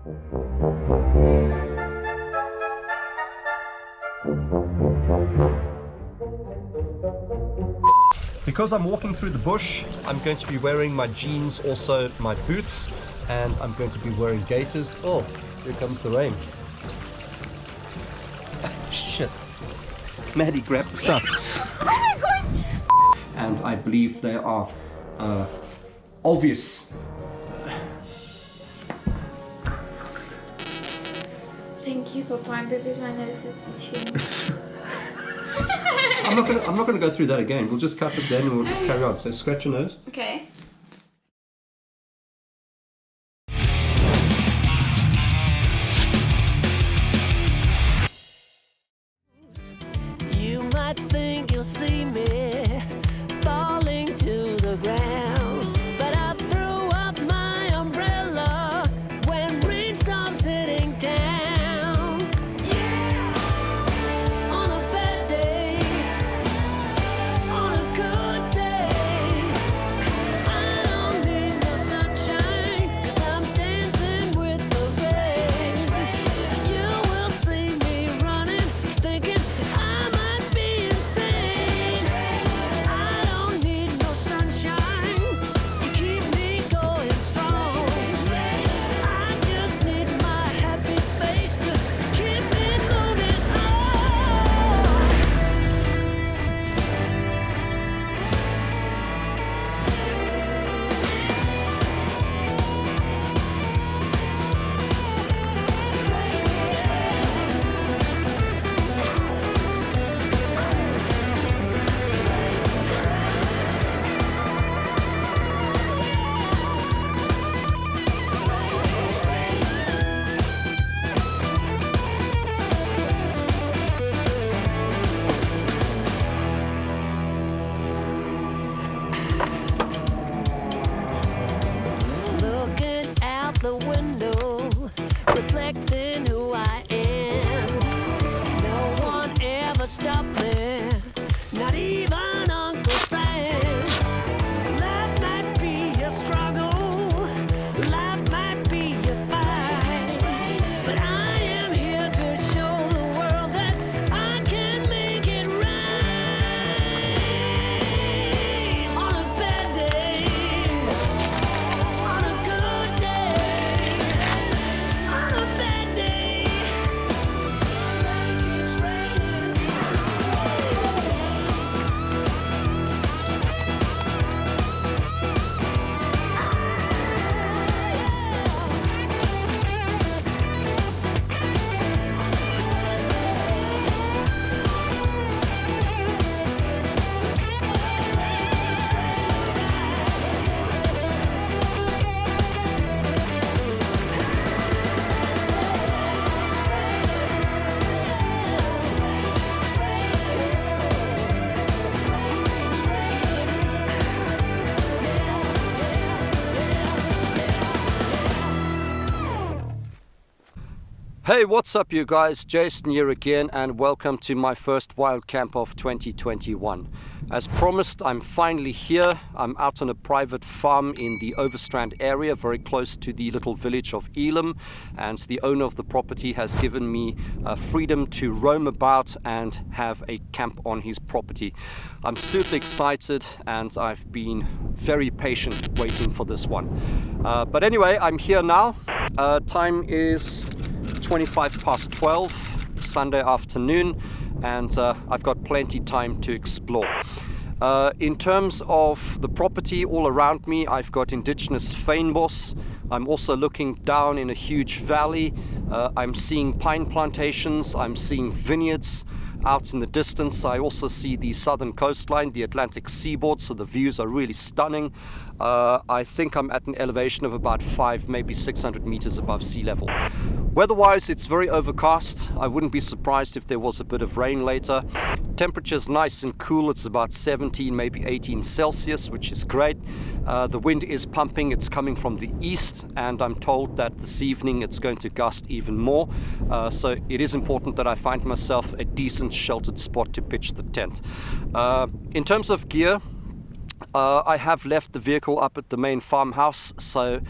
Because I'm walking through the bush, I'm going to be wearing my jeans, also my boots, and I'm going to be wearing gaiters. Oh, here comes the rain. Shit. Maddie, grab the stuff. And I believe they are obvious. Thank you for Prime because I noticed it's itching. I'm not gonna go through that again. We'll just cut it then and we'll just carry on. So scratch your nose. Okay. You might think you'll see me falling to the ground, but I threw up my umbrella when rain stops hitting town. On a bad day, on a good day, I don't need no sunshine, 'cause I'm dancing with the rain. You will see me running, thinking I might be insane. I don't need no sunshine, you keep me going strong. I just need my happy face to keep me moving on. Looking out the window, reflecting who I am. No one ever stopped me, not even Uncle Sam. Life might be a struggle, life might be a fight, but I am here to show the world that I can make it right. On a bad day, on a good day, on a bad day, rain keeps raining. Hey, what's up you guys? Jason here again and welcome to my first wild camp of 2021. As promised, I'm finally here. I'm out on a private farm in the Overstrand area, very close to the little village of Elim, and the owner of the property has given me freedom to roam about and have a camp on his property. I'm super excited and I've been very patient waiting for this one. But anyway, I'm here now. Time is 12:25, Sunday afternoon, and I've got plenty time to explore. In terms of the property all around me, I've got indigenous Fynbos. I'm also looking down in a huge valley. I'm seeing pine plantations, I'm seeing vineyards out in the distance. I also see the southern coastline, the Atlantic seaboard, so the views are really stunning. I think I'm at an elevation of about 500, maybe 600 meters above sea level. Weather-wise, it's very overcast. I wouldn't be surprised if there was a bit of rain later. Temperature's nice and cool. It's about 17, maybe 18 Celsius, which is great. The wind is pumping. It's coming from the east, and I'm told that this evening it's going to gust even more. So it is important that I find myself a decent sheltered spot to pitch the tent. In terms of gear, I have left the vehicle up at the main farmhouse, so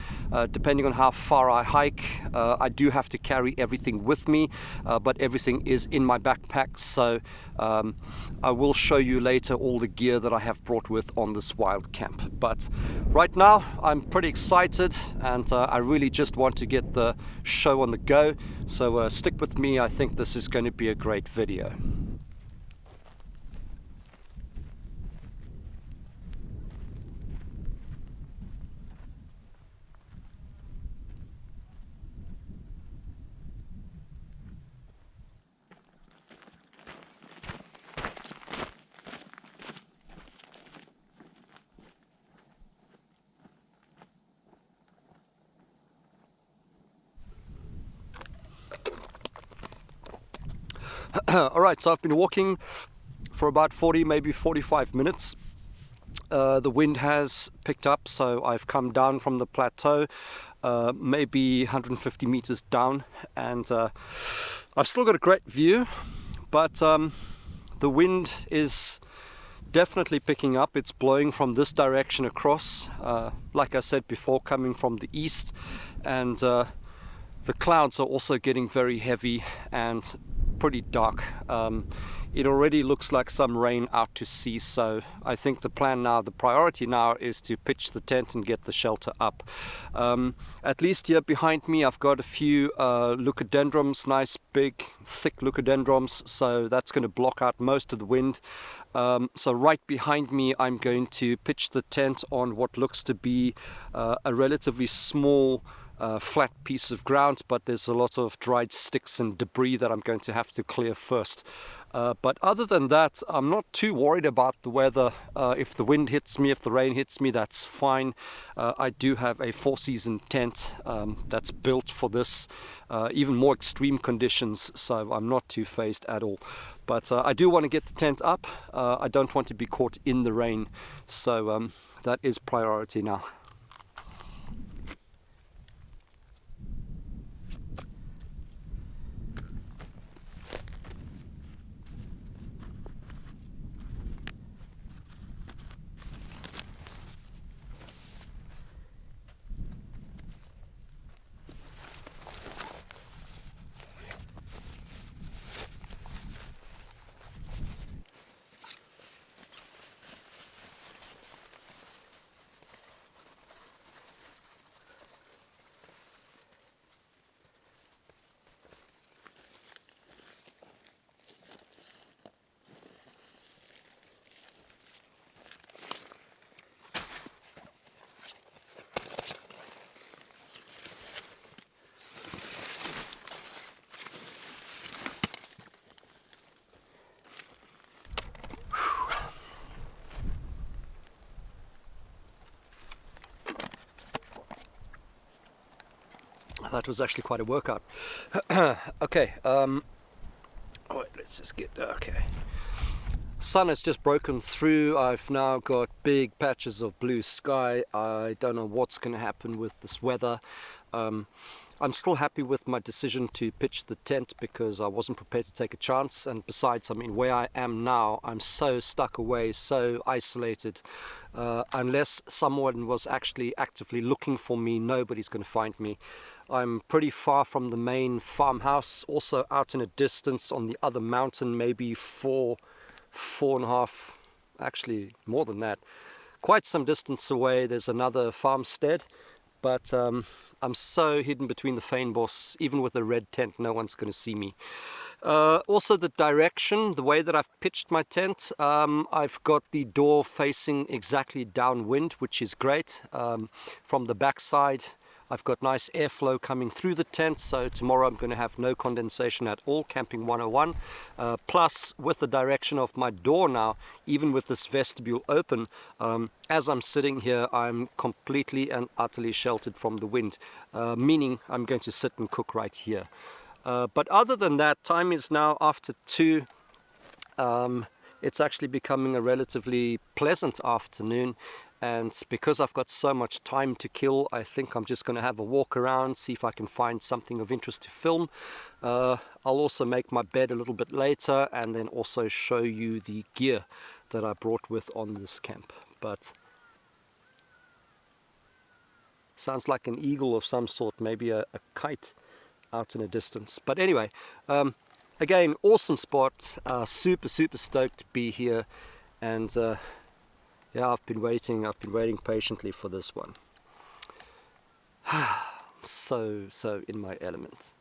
depending on how far I hike, I do have to carry everything with me, but everything is in my backpack, so I will show you later all the gear that I have brought with on this wild camp. But right now I'm pretty excited, and I really just want to get the show on the go, so stick with me. I think this is going to be a great video. Alright, so I've been walking for about 40, maybe 45 minutes. The wind has picked up, so I've come down from the plateau, maybe 150 meters down, and I've still got a great view, but the wind is definitely picking up. It's blowing from this direction across, like I said before, coming from the east, and the clouds are also getting very heavy and pretty dark. It already looks like some rain out to sea, so I think the plan now, the priority now, is to pitch the tent and get the shelter up. At least here behind me I've got a few leucodendrons, nice big thick leucodendrons, so that's going to block out most of the wind. So right behind me I'm going to pitch the tent on what looks to be a relatively small flat piece of ground, but there's a lot of dried sticks and debris that I'm going to have to clear first. But other than that, I'm not too worried about the weather. If the wind hits me, if the rain hits me, that's fine. I do have a four-season tent that's built for this, even more extreme conditions, so I'm not too phased at all. But I do want to get the tent up. I don't want to be caught in the rain, so that is priority now. That was actually quite a workout. Okay, wait, let's just get there. Okay. Sun has just broken through. I've now got big patches of blue sky. I don't know what's going to happen with this weather. I'm still happy with my decision to pitch the tent because I wasn't prepared to take a chance, and besides, I mean, where I am now, I'm so stuck away, so isolated. Unless someone was actually actively looking for me, nobody's going to find me. I'm pretty far from the main farmhouse, also out in a distance on the other mountain, maybe four and a half, actually more than that, quite some distance away. There's another farmstead, but I'm so hidden between the Fynbos, even with a red tent, no one's going to see me. Also the direction, the way that I've pitched my tent, I've got the door facing exactly downwind, which is great. From the backside I've got nice airflow coming through the tent, so tomorrow I'm going to have no condensation at all, camping 101. Plus, with the direction of my door now, even with this vestibule open, as I'm sitting here, I'm completely and utterly sheltered from the wind, meaning I'm going to sit and cook right here. But other than that, time is now after 2. It's actually becoming a relatively pleasant afternoon. And because I've got so much time to kill, I think I'm just going to have a walk around, see if I can find something of interest to film. I'll also make my bed a little bit later and then also show you the gear that I brought with on this camp. but sounds like an eagle of some sort, maybe a kite out in the distance. But anyway, again, awesome spot, super stoked to be here, and yeah, I've been waiting patiently for this one. So in my element.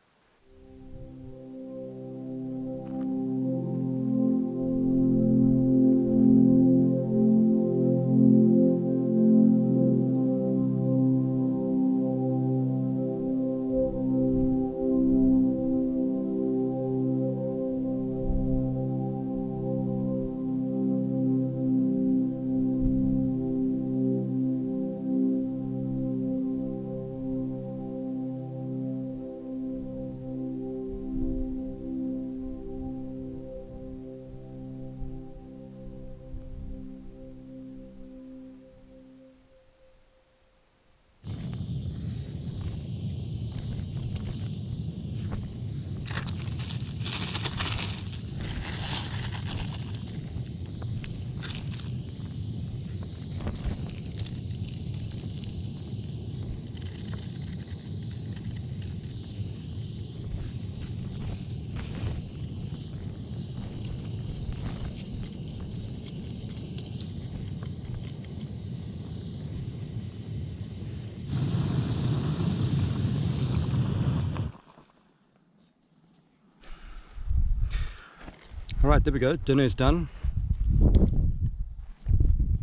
Alright, there we go, dinner is done.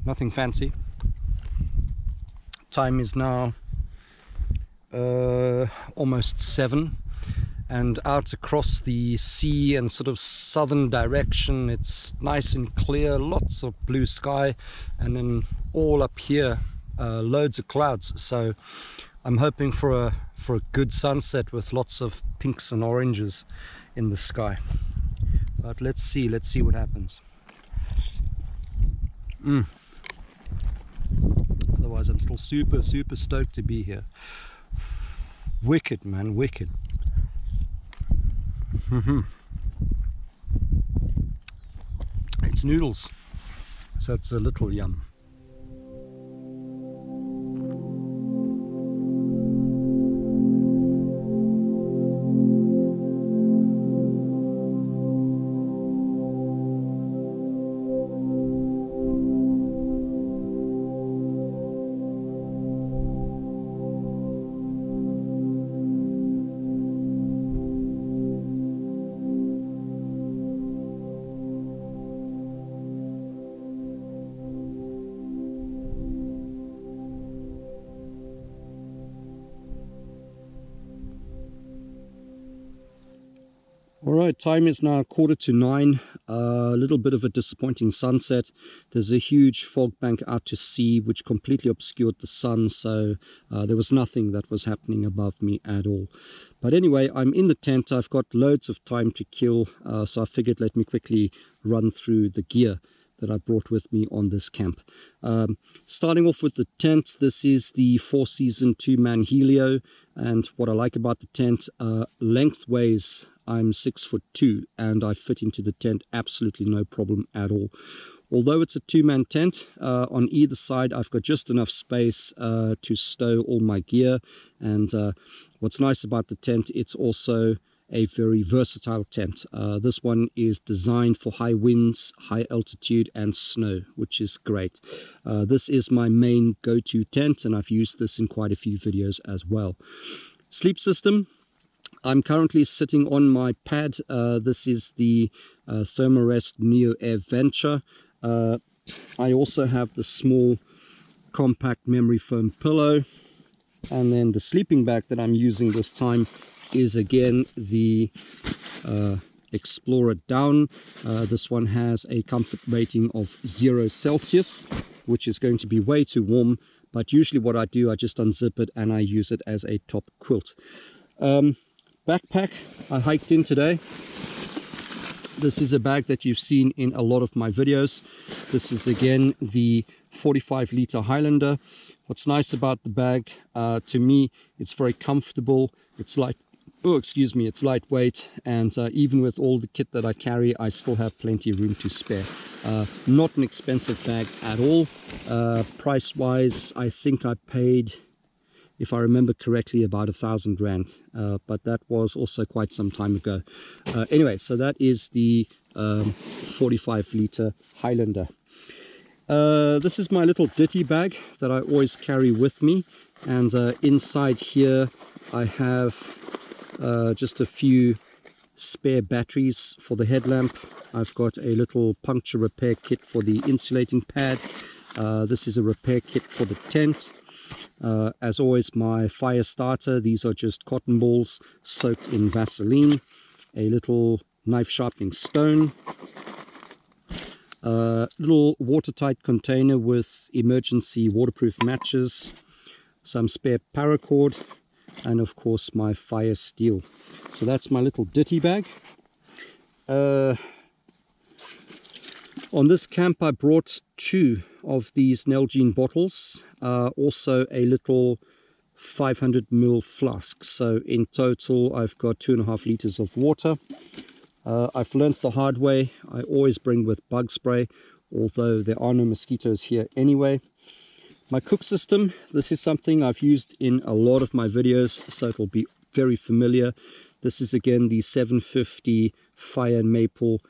Nothing fancy. Time is now almost 7, and out across the sea and sort of southern direction it's nice and clear, lots of blue sky, and then all up here loads of clouds. So I'm hoping for a good sunset with lots of pinks and oranges in the sky. But let's see what happens. Otherwise I'm still super stoked to be here. Wicked, man, wicked. It's noodles, so it's a little yum. Alright, time is now 9:15. A little bit of a disappointing sunset. There's a huge fog bank out to sea which completely obscured the sun, so there was nothing that was happening above me at all. But anyway, I'm in the tent. I've got loads of time to kill, so I figured let me quickly run through the gear that I brought with me on this camp. Starting off with the tent, this is the 4-season 2-man Helio, and what I like about the tent, lengthways I'm 6'2", and I fit into the tent absolutely no problem at all. Although it's a 2-man tent, on either side I've got just enough space to stow all my gear, and what's nice about the tent, it's also a very versatile tent. This one is designed for high winds, high altitude and snow, which is great. This is my main go-to tent, and I've used this in quite a few videos as well. Sleep system. I'm currently sitting on my pad. This is the Thermarest Neo Air Venture. I also have the small compact memory foam pillow, and then the sleeping bag that I'm using this time is again the Explorer Down. This one has a comfort rating of 0 Celsius, which is going to be way too warm, but usually what I do, I just unzip it and I use it as a top quilt. Backpack I hiked in today. This is a bag that you've seen in a lot of my videos. This is again the 45-liter Highlander. What's nice about the bag, to me, it's very comfortable. It's like oh, excuse me, it's lightweight, and even with all the kit that I carry, I still have plenty of room to spare. Not an expensive bag at all. Price wise, I think I paid, if I remember correctly, about 1,000 rand, but that was also quite some time ago. Anyway, so that is the 45 litre Highlander. This is my little ditty bag that I always carry with me, and inside here I have just a few spare batteries for the headlamp. I've got a little puncture repair kit for the insulating pad. This is a repair kit for the tent. As always, my fire starter. These are just cotton balls soaked in Vaseline. A little knife sharpening stone. Little watertight container with emergency waterproof matches. Some spare paracord. And of course my fire steel. So that's my little ditty bag. On this camp I brought 2 of these Nalgene bottles, also a little 500ml flask. So in total I've got 2.5 liters of water. I've learnt the hard way, I always bring with bug spray, although there are no mosquitoes here anyway. My cook system, this is something I've used in a lot of my videos, so it'll be very familiar. This is again the 750 Fire and Maple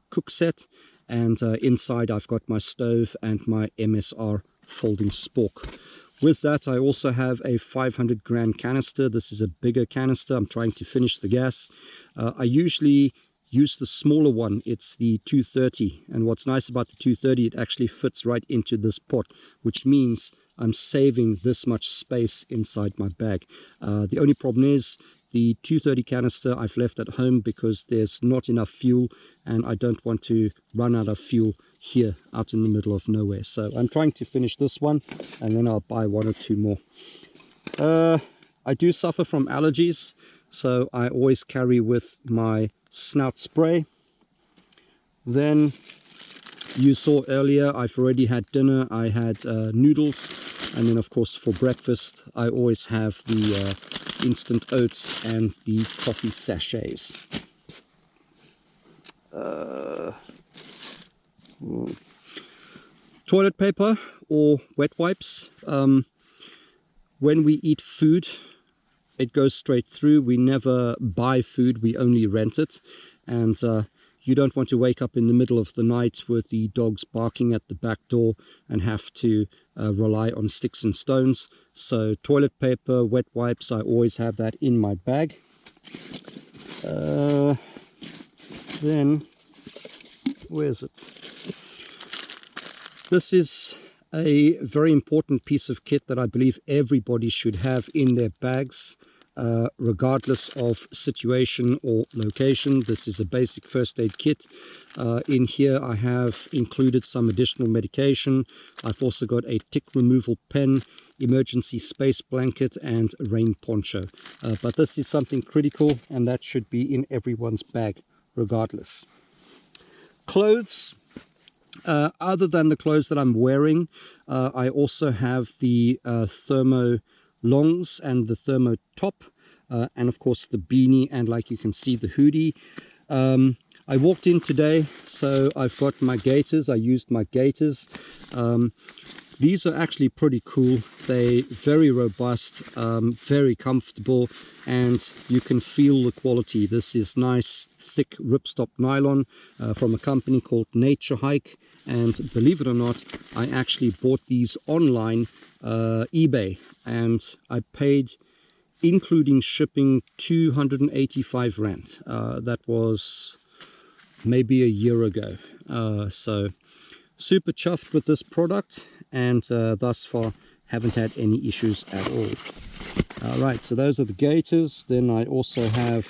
cook set, and inside I've got my stove and my MSR folding spork. With that I also have a 500 gram canister. This is a bigger canister. I'm trying to finish the gas. I usually use the smaller one. It's the 230, and what's nice about the 230, it actually fits right into this pot, which means I'm saving this much space inside my bag. The only problem is the 230 canister I've left at home because there's not enough fuel, and I don't want to run out of fuel here out in the middle of nowhere. So I'm trying to finish this one, and then I'll buy 1 or 2 more. I do suffer from allergies, so I always carry with my snout spray. Then you saw earlier I've already had dinner. I had noodles, and then of course for breakfast I always have the instant oats and the coffee sachets. Toilet paper or wet wipes. When we eat food, it goes straight through. We never buy food, we only rent it. And you don't want to wake up in the middle of the night with the dogs barking at the back door and have to rely on sticks and stones. So toilet paper, wet wipes, I always have that in my bag. Then, where is it? This is a very important piece of kit that I believe everybody should have in their bags, regardless of situation or location. This is a basic first aid kit. In here I have included some additional medication. I've also got a tick removal pen, emergency space blanket, and rain poncho. But this is something critical, and that should be in everyone's bag regardless. Clothes. Other than the clothes that I'm wearing, I also have the thermo longs and the thermo top, and of course the beanie, and like you can see, the hoodie. I walked in today, so I've got my gaiters. I used my gaiters. These are actually pretty cool. They're very robust, very comfortable, and you can feel the quality. This is nice, thick ripstop nylon from a company called Nature Hike. And believe it or not, I actually bought these online, eBay, and I paid, including shipping, 285 rand. That was maybe a year ago. So super chuffed with this product, and thus far haven't had any issues at all. Alright, so those are the gaiters. Then I also have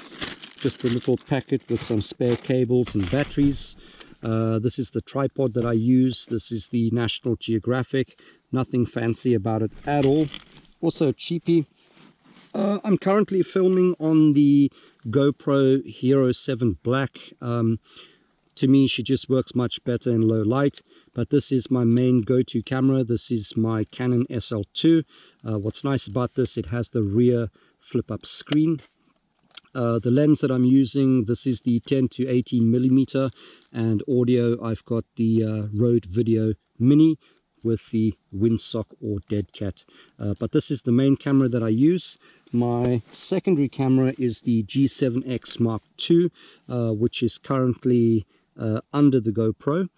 just a little packet with some spare cables and batteries. This is the tripod that I use. This is the National Geographic. Nothing fancy about it at all. Also cheapy. I'm currently filming on the GoPro Hero 7 Black. To me, she just works much better in low light. But this is my main go-to camera. This is my Canon SL2. What's nice about this, it has the rear flip-up screen. The lens that I'm using, this is the 10 to 18 millimeter, and audio, I've got the Rode Video Mini with the windsock or dead cat. But this is the main camera that I use. My secondary camera is the G7X Mark II, which is currently under the GoPro.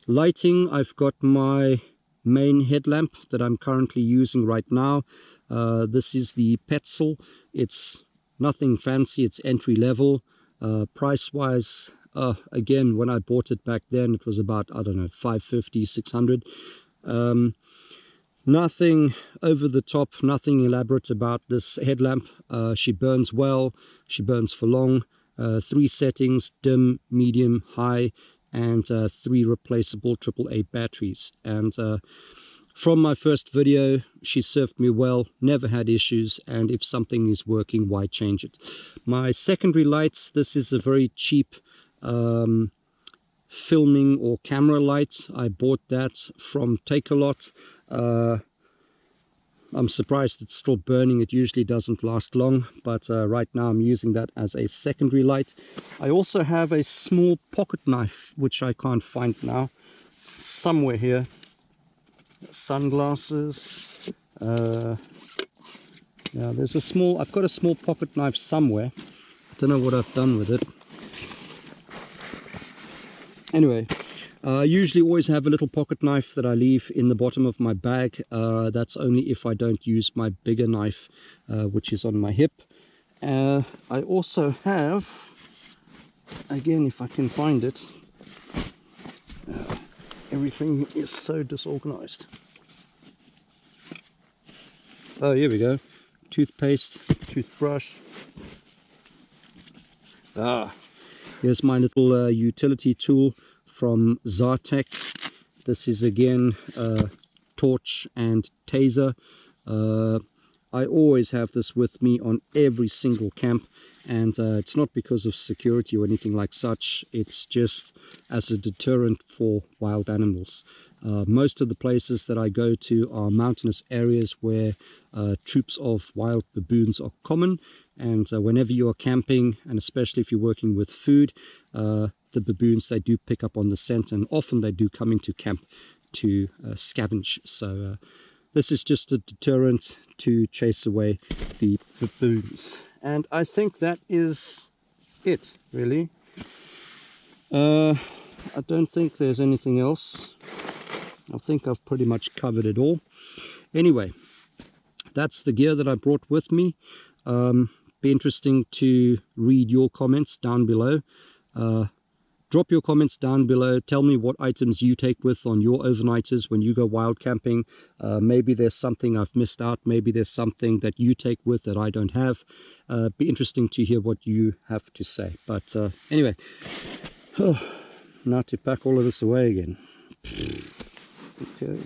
Lighting, I've got my main headlamp that I'm currently using right now. This is the Petzl. It's nothing fancy, it's entry level. Price wise, again, when I bought it back then, it was about, I don't know, 550, 600. Nothing over the top, nothing elaborate about this headlamp. She burns well, she burns for long. 3 settings: dim, medium, high, and 3 replaceable AAA batteries. And from my first video, she served me well, never had issues, and if something is working, why change it? My secondary light, this is a very cheap filming or camera light. I bought that from Takealot. I'm surprised it's still burning. It usually doesn't last long, but right now I'm using that as a secondary light. I also have a small pocket knife, which I can't find now. It's somewhere here. Sunglasses. Yeah, there's a small, I've got a small pocket knife somewhere. I don't know what I've done with it. Anyway, I usually always have a little pocket knife that I leave in the bottom of my bag. That's only if I don't use my bigger knife, which is on my hip. I also have, again, if I can find it, everything is so disorganized. Oh, here we go. Toothpaste, toothbrush. Here's my little utility tool from Zartek. This is again torch and taser. I always have this with me on every single camp, and it's not because of security or anything like such. It's just as a deterrent for wild animals. Most of the places that I go to are mountainous areas where troops of wild baboons are common, and whenever you are camping, and especially if you're working with food, the baboons, they do pick up on the scent, and often they do come into camp to scavenge. So this is just a deterrent to chase away the baboons. And I think that is it, really. I don't think there's anything else. I think I've pretty much covered it all. Anyway, that's the gear that I brought with me. Be interesting to read your comments down below. Drop your comments down below. Tell me what items you take with on your overnighters when you go wild camping. Maybe there's something I've missed out. Maybe there's something that you take with that I don't have. Be interesting to hear what you have to say. But anyway, now to pack all of this away again. Okay.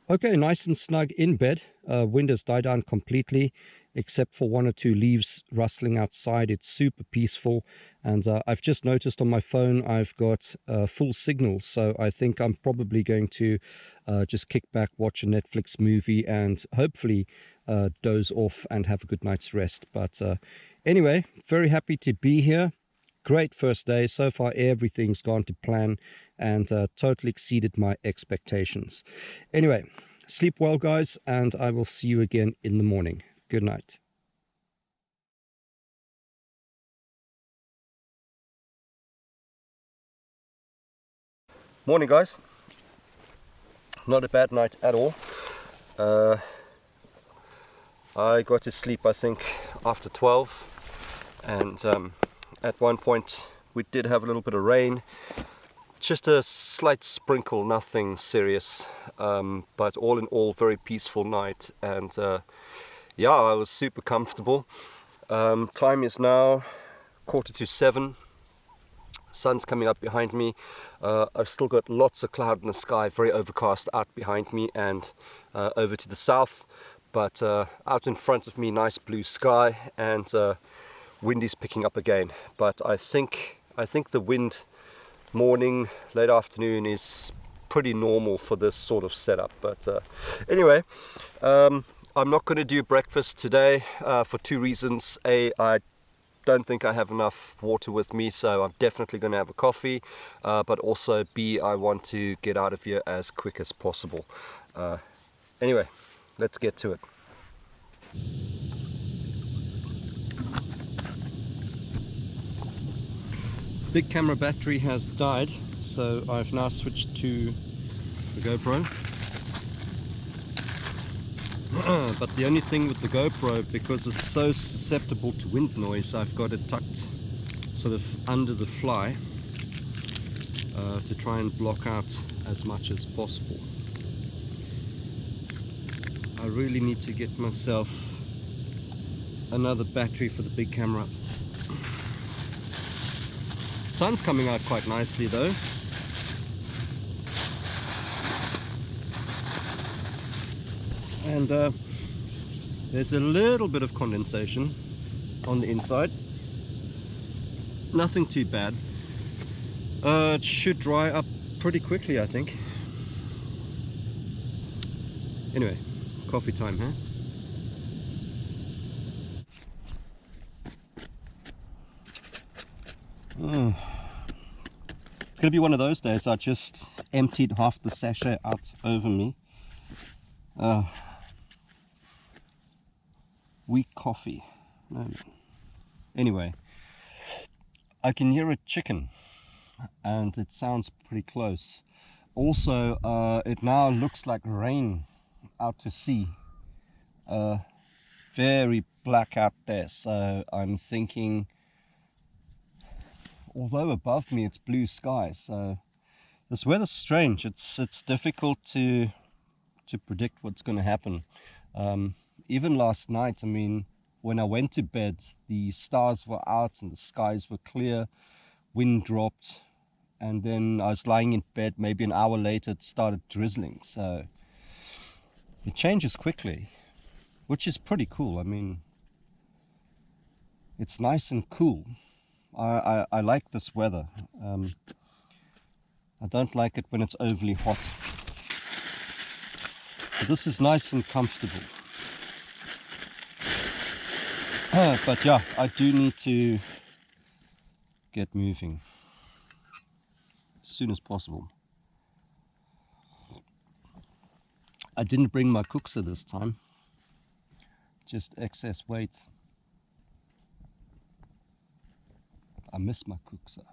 Okay, nice and snug in bed. Wind has died down completely, except for 1 or 2 leaves rustling outside. It's super peaceful, and I've just noticed on my phone I've got full signal, so I think I'm probably going to just kick back, watch a Netflix movie, and hopefully doze off and have a good night's rest. But anyway, very happy to be here. Great first day. So far everything's gone to plan, and totally exceeded my expectations. Anyway, sleep well, guys, and I will see you again in the morning. Good night. Morning, guys. Not a bad night at all. I got to sleep, I think, after 12, and at one point we did have a little bit of rain. Just a slight sprinkle, nothing serious, but all in all, very peaceful night. And yeah, I was super comfortable. Time is now 6:45. Sun's coming up behind me. I've still got lots of cloud in the sky, very overcast out behind me and over to the south. But out in front of me, nice blue sky, and wind is picking up again. But I think the wind morning, late afternoon is pretty normal for this sort of setup. But anyway, I'm not going to do breakfast today for two reasons. A, I don't think I have enough water with me, so I'm definitely going to have a coffee. But also B, I want to get out of here as quick as possible. Anyway, let's get to it. Big camera battery has died, so I've now switched to the GoPro. But the only thing with the GoPro, because it's so susceptible to wind noise, I've got it tucked sort of under the fly to try and block out as much as possible. I really need to get myself another battery for the big camera. Sun's coming out quite nicely though. And there's a little bit of condensation on the inside. Nothing too bad. It should dry up pretty quickly, I think. Anyway, coffee time, huh? It's gonna be one of those days. I just emptied half the sachet out over me. Weak coffee. No. Anyway, I can hear a chicken and it sounds pretty close. Also, it now looks like rain out to sea. Very black out there, so I'm thinking, although above me it's blue sky, so this weather's strange. It's difficult to predict what's going to happen. Even last night, I mean, when I went to bed, the stars were out and the skies were clear, wind dropped, and then I was lying in bed, maybe an hour later it started drizzling. So it changes quickly, which is pretty cool. I mean, it's nice and cool. I like this weather. I don't like it when it's overly hot. But this is nice and comfortable. But yeah, I do need to get moving as soon as possible. I didn't bring my cookser this time, just excess weight. I miss my cookser.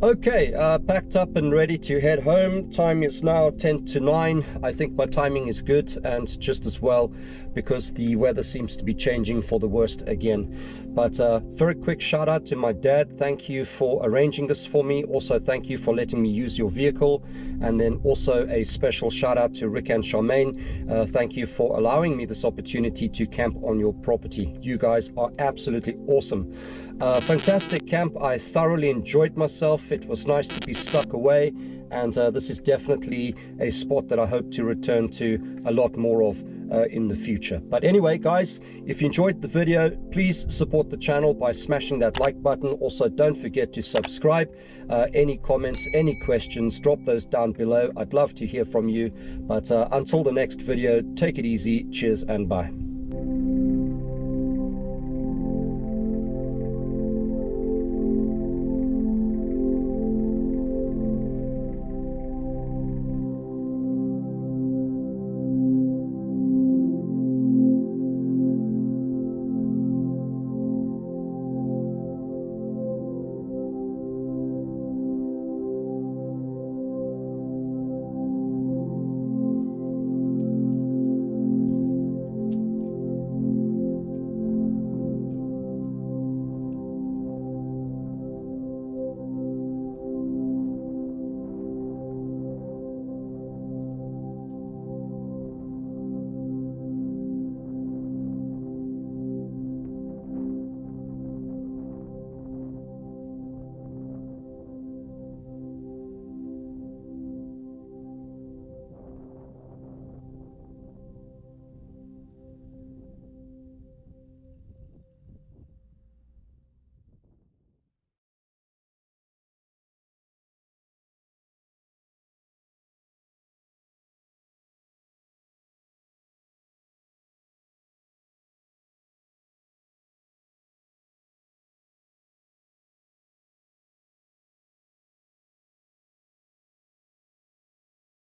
Okay, packed up and ready to head home. Time is now 10 to 9. I think my timing is good, and just as well because the weather seems to be changing for the worst again. But very quick shout out to my dad. Thank you for arranging this for me. Also, thank you for letting me use your vehicle. And then also a special shout out to Rick and Charmaine. Thank you for allowing me this opportunity to camp on your property. You guys are absolutely awesome. Fantastic camp. I thoroughly enjoyed myself. It was nice to be stuck away, and this is definitely a spot that I hope to return to a lot more of in the future. But anyway, guys, if you enjoyed the video, please support the channel by smashing that like button. Also, don't forget to subscribe. Any comments, any questions, drop those down below. I'd love to hear from you. But until the next video, take it easy. Cheers and bye.